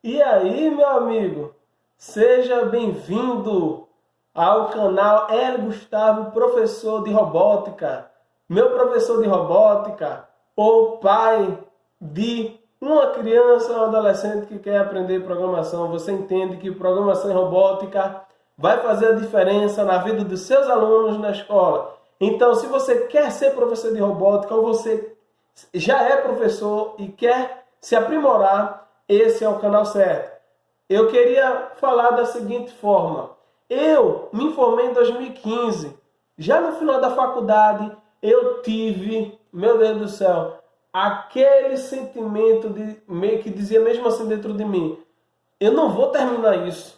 E aí, meu amigo, seja bem-vindo ao canal Hélio Gustavo, professor de robótica. Meu professor de robótica, ou pai de uma criança ou adolescente que quer aprender programação, você entende que programação e robótica vai fazer a diferença na vida dos seus alunos na escola. Então, se você quer ser professor de robótica ou você já é professor e quer se aprimorar, esse é o canal certo. Eu queria falar da seguinte forma. Eu me formei em 2015. Já no final da faculdade, eu tive, meu Deus do céu, aquele sentimento de meio que dizia mesmo assim dentro de mim: eu não vou terminar isso.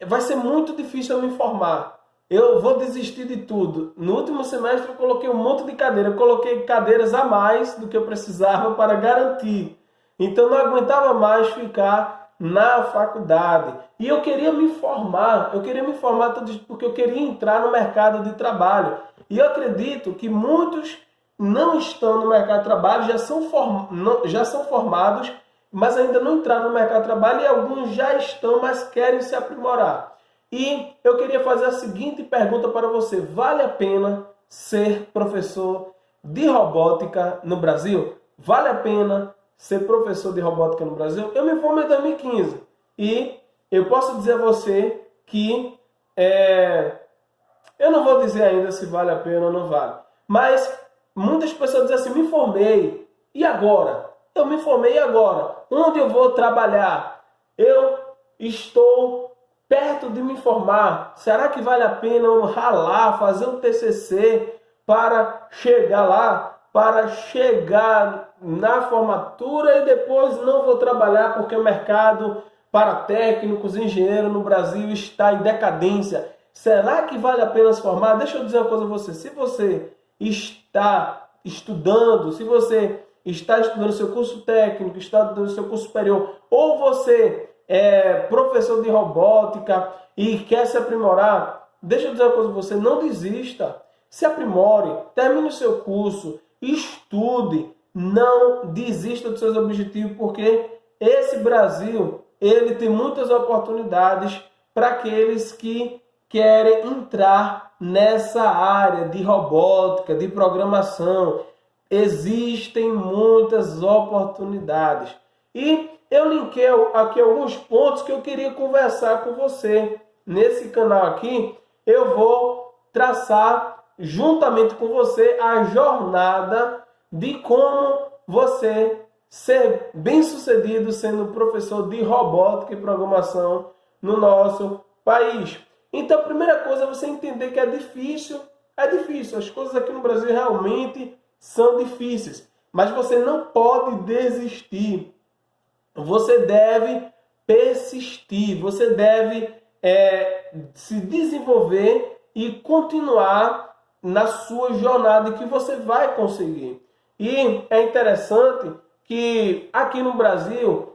Vai ser muito difícil eu me formar. Eu vou desistir de tudo. No último semestre eu coloquei um monte de cadeira. Eu coloquei cadeiras a mais do que eu precisava para garantir. Então eu não aguentava mais ficar na faculdade. E eu queria me formar. Eu queria me formar porque eu queria entrar no mercado de trabalho. E eu acredito que muitos não estão no mercado de trabalho, já são formados, mas ainda não entraram no mercado de trabalho, e alguns já estão, mas querem se aprimorar. E eu queria fazer a seguinte pergunta para você: vale a pena ser professor de robótica no Brasil? Vale a pena ser professor de robótica no Brasil? Eu me formei em 2015 e eu posso dizer a você que eu não vou dizer ainda se vale a pena ou não vale, mas muitas pessoas dizem assim: me formei, e agora? Eu me formei, e agora? Onde eu vou trabalhar? Eu estou perto de me formar. Será que vale a pena eu ralar, fazer um TCC para chegar lá, para chegar na formatura e depois não vou trabalhar porque o mercado para técnicos, engenheiros no Brasil está em decadência? Será que vale a pena se formar? Deixa eu dizer uma coisa a você. Se você está estudando, se você está estudando seu curso técnico, está estudando seu curso superior, ou você é professor de robótica e quer se aprimorar, deixa eu dizer uma coisa a você: não desista, se aprimore, termine o seu curso, estude, não desista dos seus objetivos, porque esse Brasil, ele tem muitas oportunidades para aqueles que querem entrar nessa área de robótica, de programação. Existem muitas oportunidades. E eu linkei aqui alguns pontos que eu queria conversar com você. Nesse canal aqui, eu vou traçar juntamente com você a jornada de como você ser bem-sucedido sendo professor de robótica e programação no nosso país. Então, a primeira coisa é você entender que é difícil. É difícil. As coisas aqui no Brasil realmente são difíceis. Mas você não pode desistir. Você deve persistir. Você deve se desenvolver e continuar na sua jornada, que você vai conseguir. E é interessante que aqui no Brasil,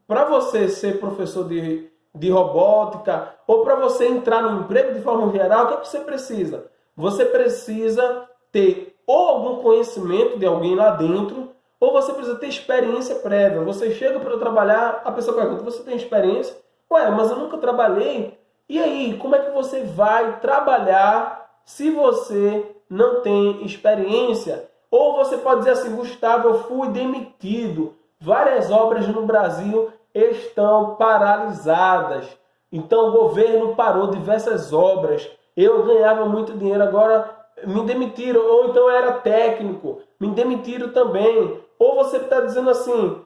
para você ser professor de robótica, ou para você entrar no emprego de forma geral, o que é que você precisa? Você precisa ter ou algum conhecimento de alguém lá dentro, ou você precisa ter experiência prévia. Você chega para trabalhar, a pessoa pergunta: você tem experiência? Ué, mas eu nunca trabalhei. E aí, como é que você vai trabalhar se você não tem experiência? Ou você pode dizer assim: Gustavo, eu fui demitido. Várias obras no Brasil estão paralisadas. Então o governo parou diversas obras. Eu ganhava muito dinheiro, agora me demitiram. Ou então eu era técnico, me demitiram também. Ou você está dizendo assim: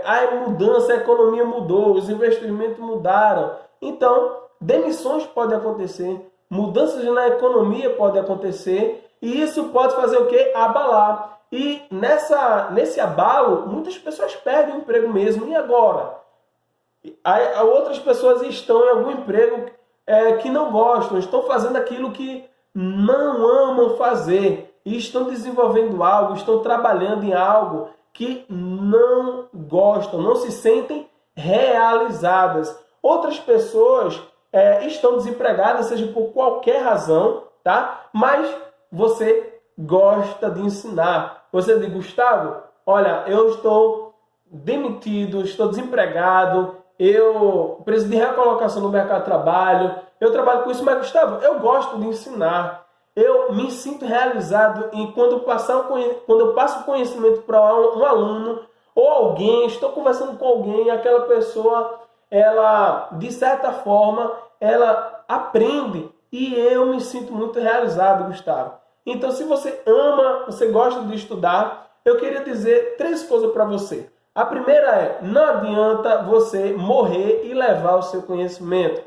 a mudança, a economia mudou, os investimentos mudaram. Então, demissões podem acontecer, mudanças na economia podem acontecer, e isso pode fazer o quê? Abalar. E nesse abalo, muitas pessoas perdem o emprego mesmo. E agora? Outras pessoas estão em algum emprego que não gostam, estão fazendo aquilo que não amam fazer, e estão desenvolvendo algo, estão trabalhando em algo que não gostam, não se sentem realizadas. Outras pessoas estão desempregadas, seja por qualquer razão, tá? Mas você gosta de ensinar. Você diz: Gustavo, olha, eu estou demitido, estou desempregado, eu preciso de recolocação no mercado de trabalho, eu trabalho com isso, mas Gustavo, eu gosto de ensinar, eu me sinto realizado em quando eu passo o conhecimento para um aluno ou alguém, estou conversando com alguém, aquela pessoa, ela, de certa forma, ela aprende e eu me sinto muito realizado, Gustavo. Então, se você ama, você gosta de estudar, eu queria dizer 3 coisas para você. A primeira é, não adianta você morrer e levar o seu conhecimento.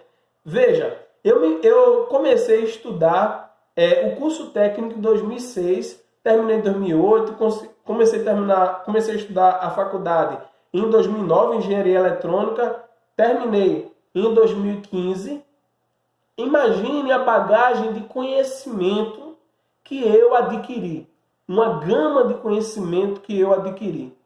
Veja, eu comecei a estudar o curso técnico em 2006, terminei em 2008, comecei a estudar a faculdade em 2009, engenharia eletrônica, terminei em 2015. Imagine a bagagem de conhecimento que eu adquiri, uma gama de conhecimento que eu adquiri.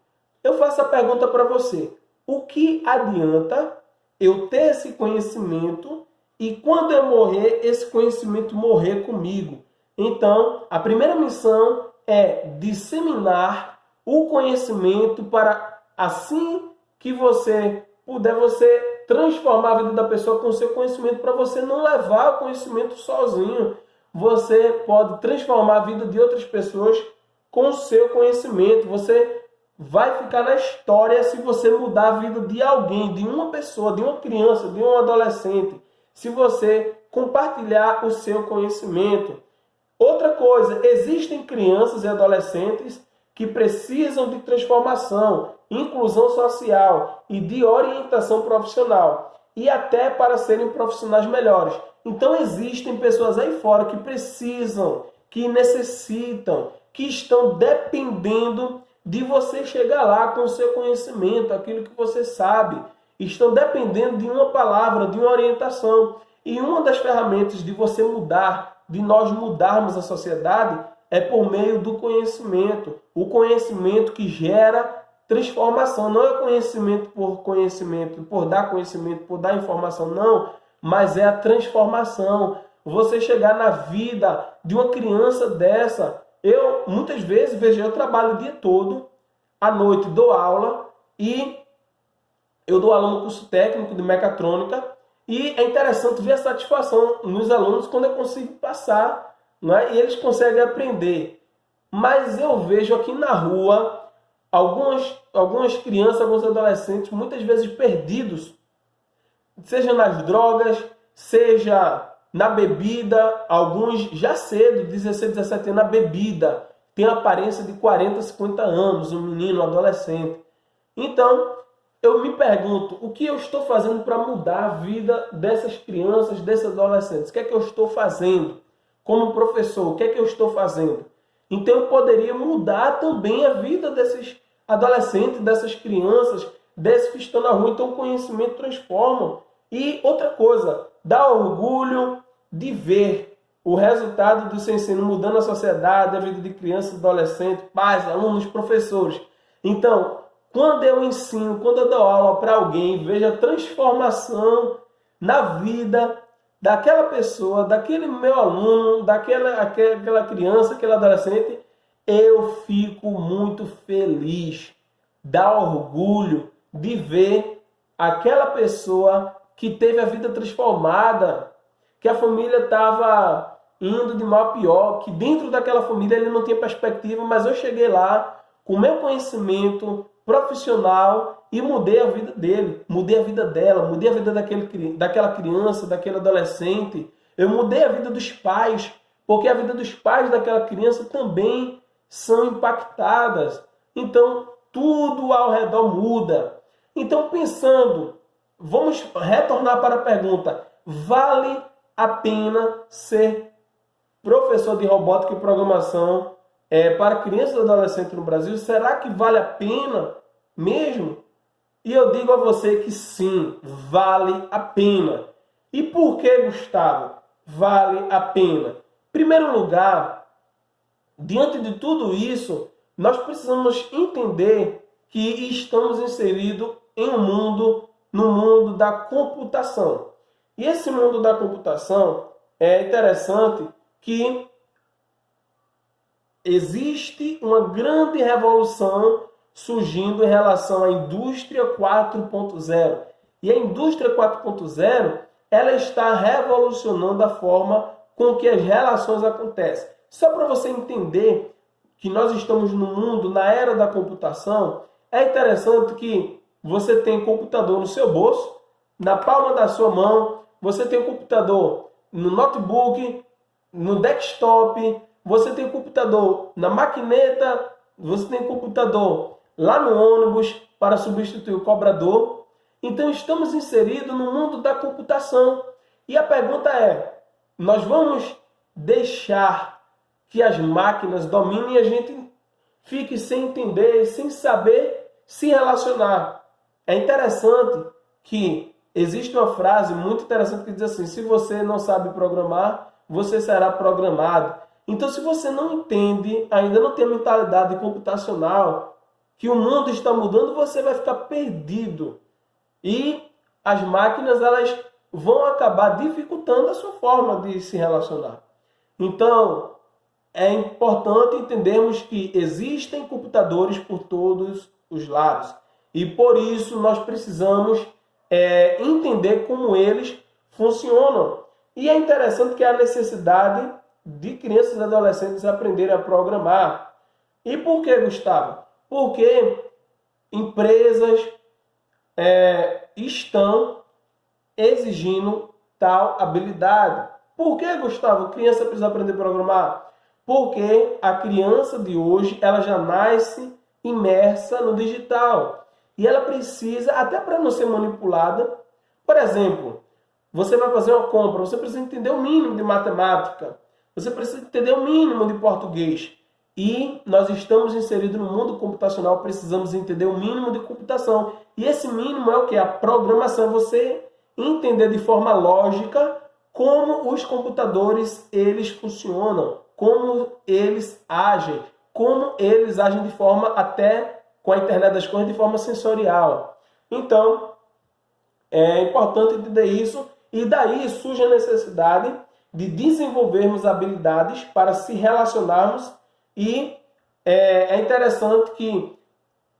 Eu faço a pergunta para você, o que adianta eu ter esse conhecimento e quando eu morrer, esse conhecimento morrer comigo? Então, a primeira missão é disseminar o conhecimento para assim que você puder, você transformar a vida da pessoa com o seu conhecimento, para você não levar o conhecimento sozinho. Você pode transformar a vida de outras pessoas com o seu conhecimento. Você vai ficar na história se você mudar a vida de alguém, de uma pessoa, de uma criança, de um adolescente, se você compartilhar o seu conhecimento. Outra coisa, existem crianças e adolescentes que precisam de transformação, inclusão social e de orientação profissional, e até para serem profissionais melhores. Então existem pessoas aí fora que precisam, que necessitam, que estão dependendo de você chegar lá com o seu conhecimento, aquilo que você sabe. Estão dependendo de uma palavra, de uma orientação. E uma das ferramentas de você mudar, de nós mudarmos a sociedade, é por meio do conhecimento. O conhecimento que gera transformação. Não é conhecimento, por dar conhecimento, por dar informação, não. Mas é a transformação. Você chegar na vida de uma criança dessa. Eu, muitas vezes, veja, eu trabalho o dia todo, à noite dou aula e eu dou aula no curso técnico de mecatrônica e é interessante ver a satisfação nos alunos quando eu consigo passar, não é? E eles conseguem aprender. Mas eu vejo aqui na rua algumas crianças, alguns adolescentes, muitas vezes perdidos, seja nas drogas, seja na bebida, alguns já cedo, 16, 17 anos, na bebida, tem a aparência de 40, 50 anos, um menino, um adolescente. Então, eu me pergunto, o que eu estou fazendo para mudar a vida dessas crianças, desses adolescentes? O que é que eu estou fazendo? Como professor, o que é que eu estou fazendo? Então, eu poderia mudar também a vida desses adolescentes, dessas crianças, desses que estão na rua. Então, o conhecimento transforma. E outra coisa, dá orgulho de ver o resultado do seu ensino mudando a sociedade, a vida de crianças, adolescentes, pais, alunos, professores. Então, quando eu ensino, quando eu dou aula para alguém, vejo a transformação na vida daquela pessoa, daquele meu aluno, daquela criança, aquele adolescente, eu fico muito feliz. Dá orgulho de ver aquela pessoa que teve a vida transformada, que a família estava indo de mal a pior, que dentro daquela família ele não tinha perspectiva, mas eu cheguei lá com o meu conhecimento profissional e mudei a vida dele, mudei a vida dela, mudei a vida daquela criança, daquele adolescente. Eu mudei a vida dos pais, porque a vida dos pais daquela criança também são impactadas. Então, tudo ao redor muda. Então, pensando, vamos retornar para a pergunta, vale a pena ser professor de robótica e programação para crianças e adolescentes no Brasil? Será que vale a pena mesmo? E eu digo a você que sim, vale a pena. E por que, Gustavo, vale a pena? Em primeiro lugar, diante de tudo isso, nós precisamos entender que estamos inseridos em um mundo, no mundo da computação. E esse mundo da computação é interessante que existe uma grande revolução surgindo em relação à indústria 4.0. E a indústria 4.0, ela está revolucionando a forma com que as relações acontecem. Só para você entender que nós estamos no mundo, na era da computação, é interessante que você tem computador no seu bolso, na palma da sua mão, você tem o computador no notebook, no desktop, você tem o computador na maquineta, você tem o computador lá no ônibus para substituir o cobrador. Então estamos inseridos no mundo da computação. E a pergunta é, nós vamos deixar que as máquinas dominem e a gente fique sem entender, sem saber se relacionar? É interessante que existe uma frase muito interessante que diz assim: se você não sabe programar, você será programado. Então, se você não entende, ainda não tem a mentalidade computacional, que o mundo está mudando, você vai ficar perdido. E as máquinas, elas vão acabar dificultando a sua forma de se relacionar. Então, é importante entendermos que existem computadores por todos os lados. E por isso nós precisamos entender como eles funcionam. E é interessante que há necessidade de crianças e adolescentes aprenderem a programar. E por que, Gustavo? Porque empresas estão exigindo tal habilidade. Por que, Gustavo, criança precisa aprender a programar? Porque a criança de hoje, ela já nasce imersa no digital. E ela precisa, até para não ser manipulada, por exemplo, você vai fazer uma compra, você precisa entender o mínimo de matemática, você precisa entender o mínimo de português. E nós estamos inseridos no mundo computacional, precisamos entender o mínimo de computação. E esse mínimo é o que? A programação, você entender de forma lógica como os computadores eles funcionam, como eles agem de forma até com a internet das coisas, de forma sensorial. Então, é importante entender isso, e daí surge a necessidade de desenvolvermos habilidades para se relacionarmos, e é interessante que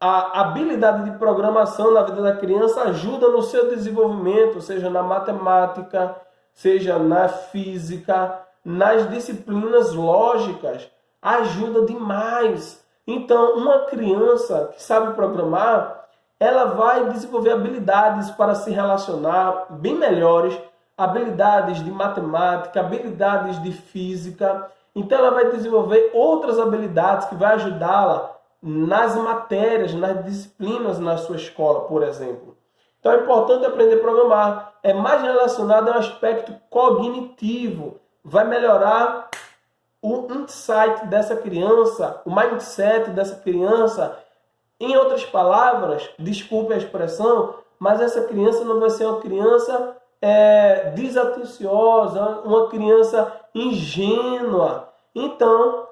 a habilidade de programação na vida da criança ajuda no seu desenvolvimento, seja na matemática, seja na física, nas disciplinas lógicas, ajuda demais. Então, uma criança que sabe programar, ela vai desenvolver habilidades para se relacionar bem melhores, habilidades de matemática, habilidades de física. Então, ela vai desenvolver outras habilidades que vai ajudá-la nas matérias, nas disciplinas na sua escola, por exemplo. Então, é importante aprender a programar. É mais relacionado ao aspecto cognitivo. Vai melhorar o insight dessa criança, o mindset dessa criança. Em outras palavras, desculpe a expressão, mas essa criança não vai ser uma criança desatenciosa, uma criança ingênua. Então,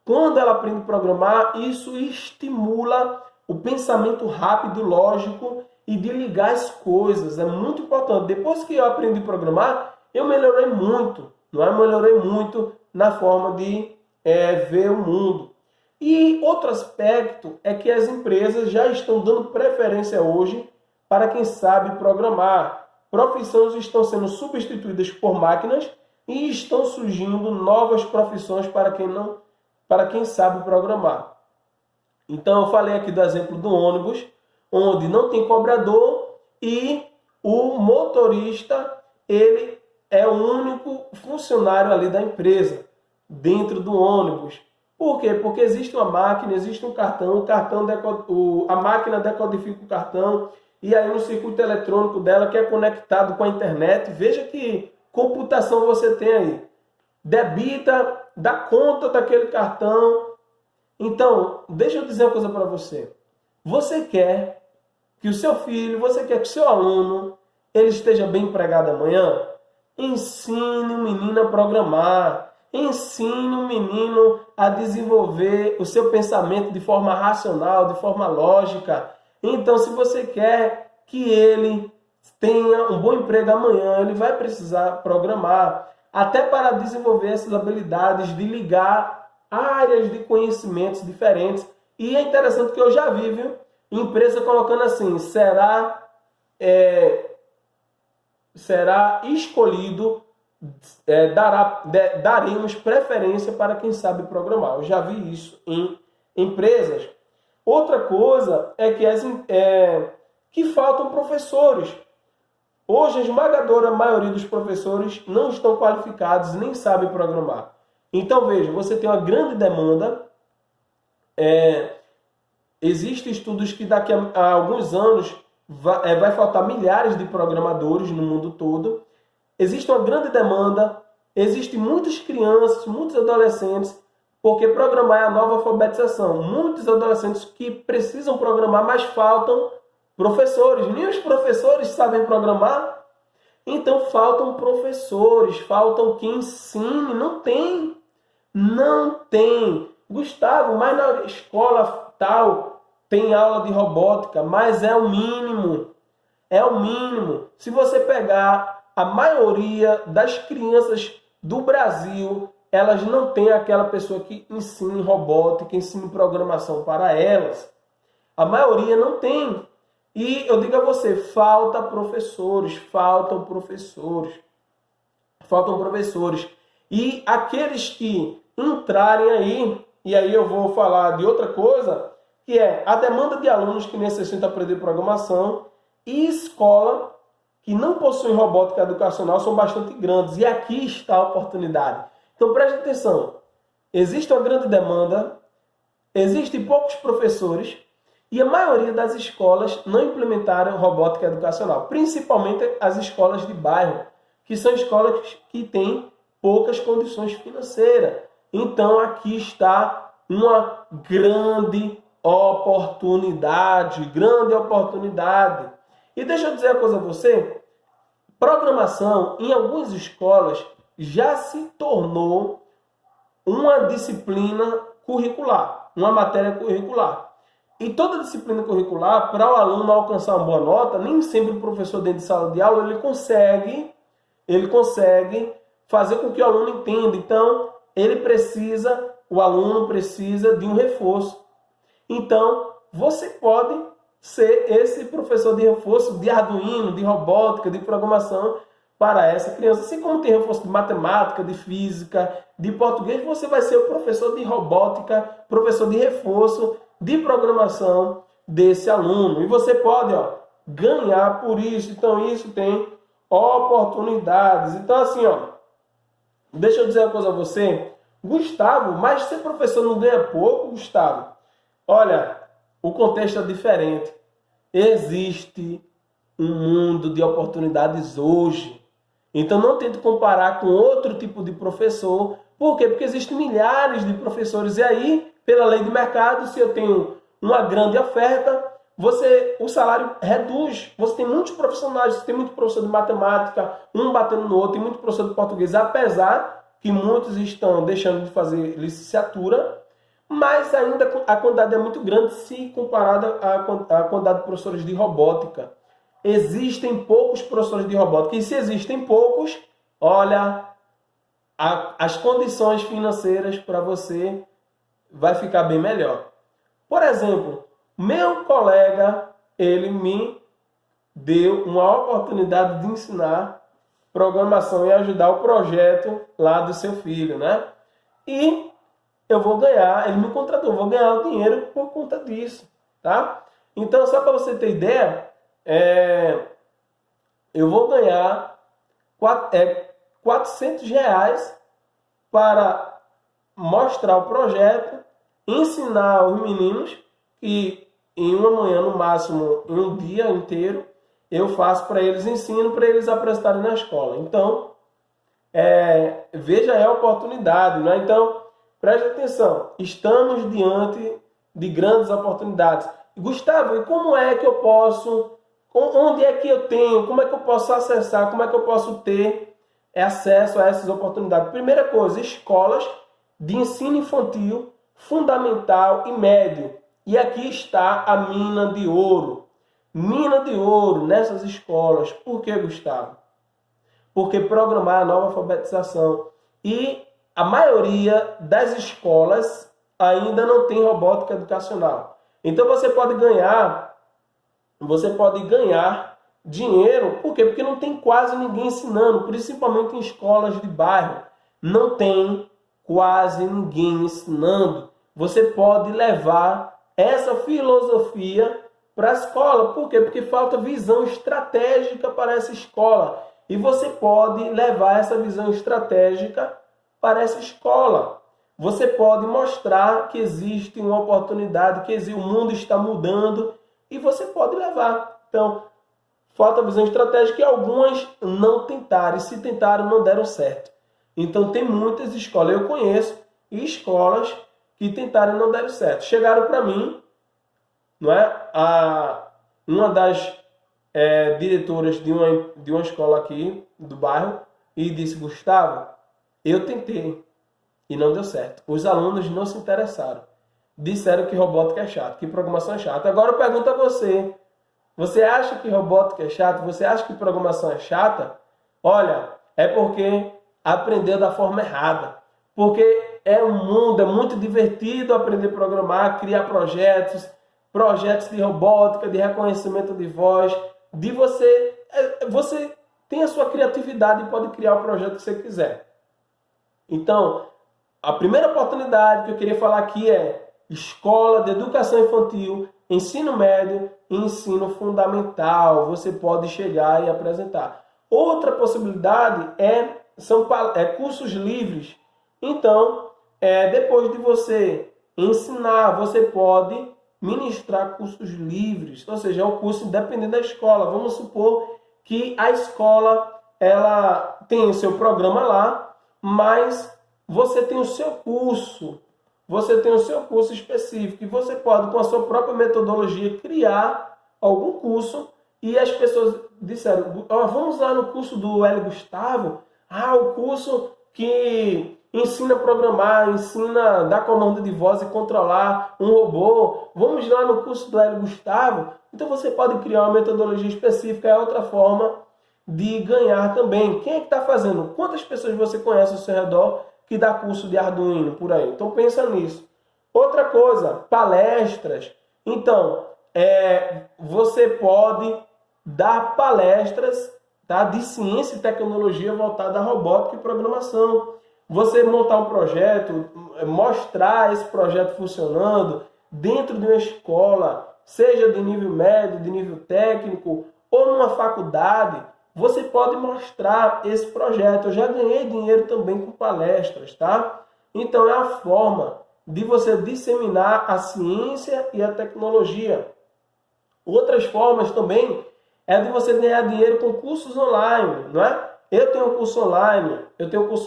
quando ela aprende a programar, isso estimula o pensamento rápido, lógico e de ligar as coisas. É muito importante. Depois que eu aprendi a programar, eu melhorei muito. Melhorei muito na forma de ver o mundo. E outro aspecto é que as empresas já estão dando preferência hoje para quem sabe programar. Profissões estão sendo substituídas por máquinas e estão surgindo novas profissões para quem sabe programar. Então eu falei aqui do exemplo do ônibus, onde não tem cobrador e o motorista, ele é o único funcionário ali da empresa, dentro do ônibus. Por quê? Porque existe uma máquina, existe um cartão, a máquina decodifica o cartão, e aí no circuito eletrônico dela, que é conectado com a internet, veja que computação você tem aí. Debita, dá conta daquele cartão. Então, deixa eu dizer uma coisa para você. Você quer que o seu filho, você quer que o seu aluno, ele esteja bem empregado amanhã? Ensine o menino a programar. Ensine o menino a desenvolver o seu pensamento de forma racional, de forma lógica. Então, se você quer que ele tenha um bom emprego amanhã, ele vai precisar programar, até para desenvolver essas habilidades de ligar áreas de conhecimentos diferentes E é interessante que eu já vi, viu? Empresa colocando assim, será escolhido, daremos preferência para quem sabe programar. Eu já vi isso em empresas. Outra coisa é que faltam professores. Hoje, a esmagadora maioria dos professores não estão qualificados, nem sabem programar. Então, veja, você tem uma grande demanda. Existem estudos que daqui a alguns anos vai faltar milhares de programadores no mundo todo. Existe uma grande demanda, existem muitas crianças, muitos adolescentes, porque programar é a nova alfabetização. Muitos adolescentes que precisam programar, mas faltam professores. Nem os professores sabem programar. Então faltam professores, faltam quem ensine. Não tem. Não tem. Gustavo, mas na escola tal tem aula de robótica, mas é o mínimo. É o mínimo. Se você pegar a maioria das crianças do Brasil, elas não têm aquela pessoa que ensine robótica, ensine programação para elas. A maioria não tem. E eu digo a você, faltam professores. Faltam professores. E aqueles que entrarem aí, e aí eu vou falar de outra coisa, que é a demanda de alunos que necessitam aprender programação e escola que não possuem robótica educacional são bastante grandes. E aqui está a oportunidade. Então preste atenção. Existe uma grande demanda, existem poucos professores e a maioria das escolas não implementaram robótica educacional. Principalmente as escolas de bairro, que são escolas que têm poucas condições financeiras. Então aqui está uma grande oportunidade. E deixa eu dizer uma coisa a você, programação em algumas escolas já se tornou uma disciplina curricular, uma matéria curricular. E toda disciplina curricular, para o aluno alcançar uma boa nota, nem sempre o professor dentro de sala de aula ele consegue fazer com que o aluno entenda. Então, o aluno precisa de um reforço. Então, você pode ser esse professor de reforço de Arduino, de robótica, de programação para essa criança. Assim como tem reforço de matemática, de física, de português, você vai ser o professor de robótica, professor de reforço, de programação desse aluno. E você pode ganhar por isso. Então, isso tem oportunidades. Então, assim, deixa eu dizer uma coisa a você. Gustavo, mas ser professor não ganha pouco, Gustavo? Olha, o contexto é diferente. Existe um mundo de oportunidades hoje. Então não tente comparar com outro tipo de professor. Por quê? Porque existem milhares de professores. E aí, pela lei de mercado, se eu tenho uma grande oferta, o salário reduz. Você tem muitos profissionais, você tem muito professor de matemática, um batendo no outro, tem muito professor de português, apesar que muitos estão deixando de fazer licenciatura, mas ainda a quantidade é muito grande se comparada à quantidade de professores de robótica. Existem poucos professores de robótica. E se existem poucos, olha, as condições financeiras para você vai ficar bem melhor. Por exemplo, meu colega, ele me deu uma oportunidade de ensinar programação e ajudar o projeto lá do seu filho, né? E eu vou ganhar, ele me contratou, eu vou ganhar o dinheiro por conta disso, tá? Então, só para você ter ideia, eu vou ganhar R$400 para mostrar o projeto, ensinar os meninos e em uma manhã, no máximo, em um dia inteiro, eu faço para eles, ensino para eles apresentarem na escola. Então, veja a oportunidade, né? Então, preste atenção, estamos diante de grandes oportunidades. Gustavo, e como é que eu posso, onde é que eu tenho, como é que eu posso acessar, como é que eu posso ter acesso a essas oportunidades? Primeira coisa, escolas de ensino infantil, fundamental e médio. E aqui está a mina de ouro. Mina de ouro nessas escolas. Por que, Gustavo? Porque programar a nova alfabetização. E a maioria das escolas ainda não tem robótica educacional. Então você pode ganhar dinheiro, por quê? Porque não tem quase ninguém ensinando, principalmente em escolas de bairro. Não tem quase ninguém ensinando. Você pode levar essa filosofia para a escola. Por quê? Porque falta visão estratégica para essa escola. E você pode levar essa visão estratégica para essa escola. Você pode mostrar que existe uma oportunidade, que o mundo está mudando e você pode levar. Então, falta visão estratégica e algumas não tentaram. E se tentaram, não deram certo. Então, tem muitas escolas. Eu conheço escolas que tentaram e não deram certo. Chegaram para mim, não é? Uma das diretoras de uma escola aqui do bairro e disse: Gustavo, eu tentei e não deu certo. Os alunos não se interessaram. Disseram que robótica é chato, que programação é chata. Agora eu pergunto a você: você acha que robótica é chato? Você acha que programação é chata? Olha, é porque aprendeu da forma errada. Porque é um mundo, é muito divertido aprender a programar, criar projetos de robótica, de reconhecimento de voz, de você tem a sua criatividade e pode criar o projeto que você quiser. Então, a primeira oportunidade que eu queria falar aqui é escola de educação infantil, ensino médio e ensino fundamental. Você pode chegar e apresentar. Outra possibilidade são cursos livres. Então, depois de você ensinar, você pode ministrar cursos livres, ou seja, é um curso independente da escola. Vamos supor que a escola ela tem o seu programa lá, mas você tem o seu curso, específico e você pode, com a sua própria metodologia, criar algum curso. E as pessoas disseram: vamos lá no curso do Hélio Gustavo, o curso que ensina a programar, ensina a dar comando de voz e controlar um robô. Vamos lá no curso do Hélio Gustavo. Então você pode criar uma metodologia específica, é outra forma de ganhar também. Quem é que está fazendo? Quantas pessoas você conhece ao seu redor que dá curso de Arduino por aí? Então pensa nisso. Outra coisa, palestras. Então, você pode dar palestras, tá, de ciência e tecnologia voltada à robótica e programação. Você montar um projeto, mostrar esse projeto funcionando dentro de uma escola, seja de nível médio, de nível técnico ou numa faculdade, você pode mostrar esse projeto. Eu já ganhei dinheiro também com palestras, tá? Então é a forma de você disseminar a ciência e a tecnologia. Outras formas também é de você ganhar dinheiro com cursos online, não é? Eu tenho um curso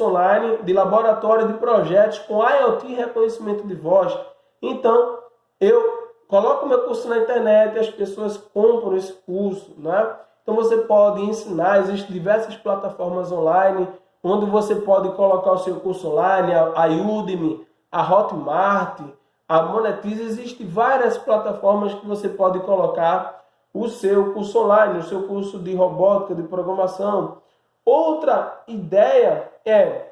online de laboratório de projetos com IoT e reconhecimento de voz. Então, eu coloco meu curso na internet e as pessoas compram esse curso, né? Então, você pode ensinar, existem diversas plataformas online, onde você pode colocar o seu curso online, a Udemy, a Hotmart, a Monetize. Existem várias plataformas que você pode colocar o seu curso online, o seu curso de robótica, de programação. Outra ideia é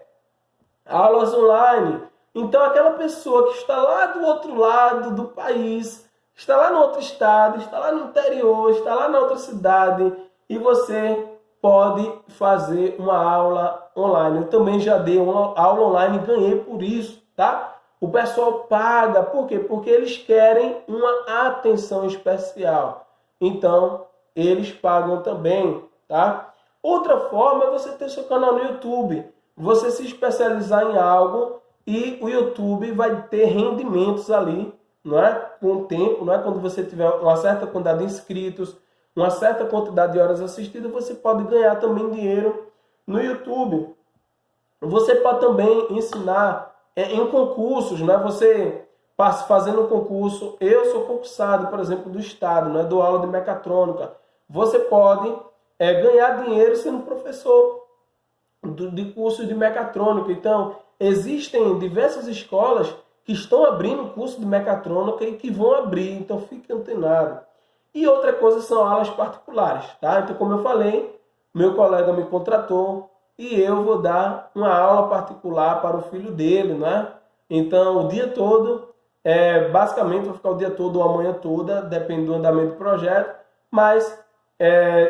aulas online. Então, aquela pessoa que está lá do outro lado do país, está lá no outro estado, está lá no interior, está lá na outra cidade, e você pode fazer uma aula online. Eu também já dei uma aula online e ganhei por isso, tá? O pessoal paga. Por quê? Porque eles querem uma atenção especial. Então, eles pagam também, tá? Outra forma é você ter seu canal no YouTube. Você se especializar em algo e o YouTube vai ter rendimentos ali, não é? Com o tempo, não é? Quando você tiver uma certa quantidade de inscritos, uma certa quantidade de horas assistidas, você pode ganhar também dinheiro no YouTube. Você pode também ensinar em concursos, não é? Você fazendo um concurso, eu sou concursado, por exemplo, do Estado, não é? Dou aula de mecatrônica. Você pode ganhar dinheiro sendo professor de cursos de mecatrônica. Então, existem diversas escolas que estão abrindo curso de mecatrônica e que vão abrir, então fique antenado. E outra coisa são aulas particulares, tá? Então, como eu falei, meu colega me contratou e eu vou dar uma aula particular para o filho dele, né? Então, o dia todo, basicamente, vou ficar o dia todo ou a manhã toda, depende do andamento do projeto, mas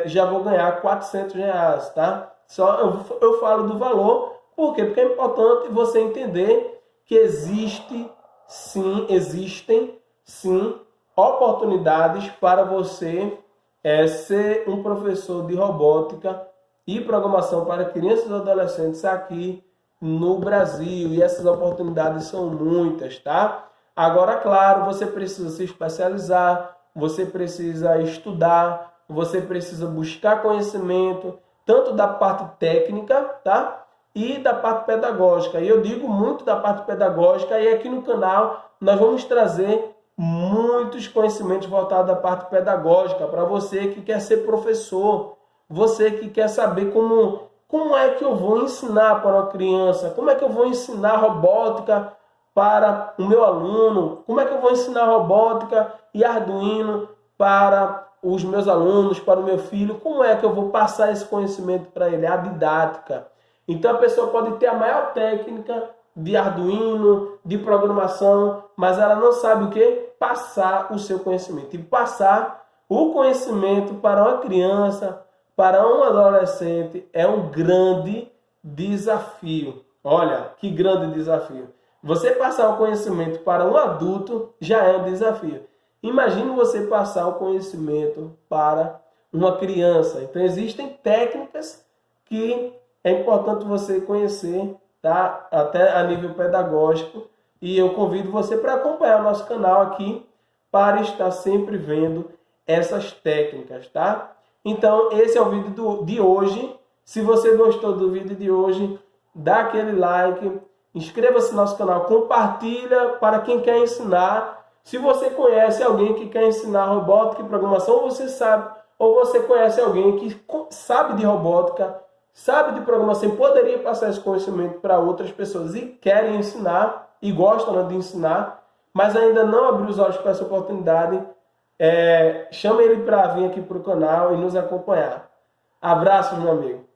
já vou ganhar R$ 400, tá? Só eu falo do valor, por quê? Porque é importante você entender que existem sim oportunidades para você ser um professor de robótica e programação para crianças e adolescentes aqui no Brasil. E essas oportunidades são muitas, tá? Agora, claro, você precisa se especializar, você precisa estudar, você precisa buscar conhecimento, tanto da parte técnica, tá? E da parte pedagógica. E eu digo muito da parte pedagógica, e aqui no canal nós vamos trazer muitos conhecimentos voltados à parte pedagógica para você que quer ser professor, você que quer saber como é que eu vou ensinar para uma criança, como é que eu vou ensinar robótica para o meu aluno, como é que eu vou ensinar robótica e Arduino para os meus alunos, para o meu filho, como é que eu vou passar esse conhecimento para ele, a didática. Então a pessoa pode ter a maior técnica de Arduino, de programação, mas ela não sabe o que? Passar o seu conhecimento. E passar o conhecimento para uma criança, para um adolescente, é um grande desafio. Olha, que grande desafio. Você passar o conhecimento para um adulto já é um desafio. Imagine você passar o conhecimento para uma criança. Então existem técnicas que é importante você conhecer, tá? Até a nível pedagógico. E eu convido você para acompanhar o nosso canal aqui para estar sempre vendo essas técnicas, tá? Então esse é o vídeo de hoje. Se você gostou do vídeo de hoje, dá aquele like, inscreva-se no nosso canal, compartilha para quem quer ensinar. Se você conhece alguém que quer ensinar robótica e programação, ou você conhece alguém que sabe de robótica, sabe de programação, poderia passar esse conhecimento para outras pessoas e querem ensinar e gostam de ensinar, mas ainda não abriu os olhos para essa oportunidade, chame ele para vir aqui para o canal e nos acompanhar. Abraços, meu amigo.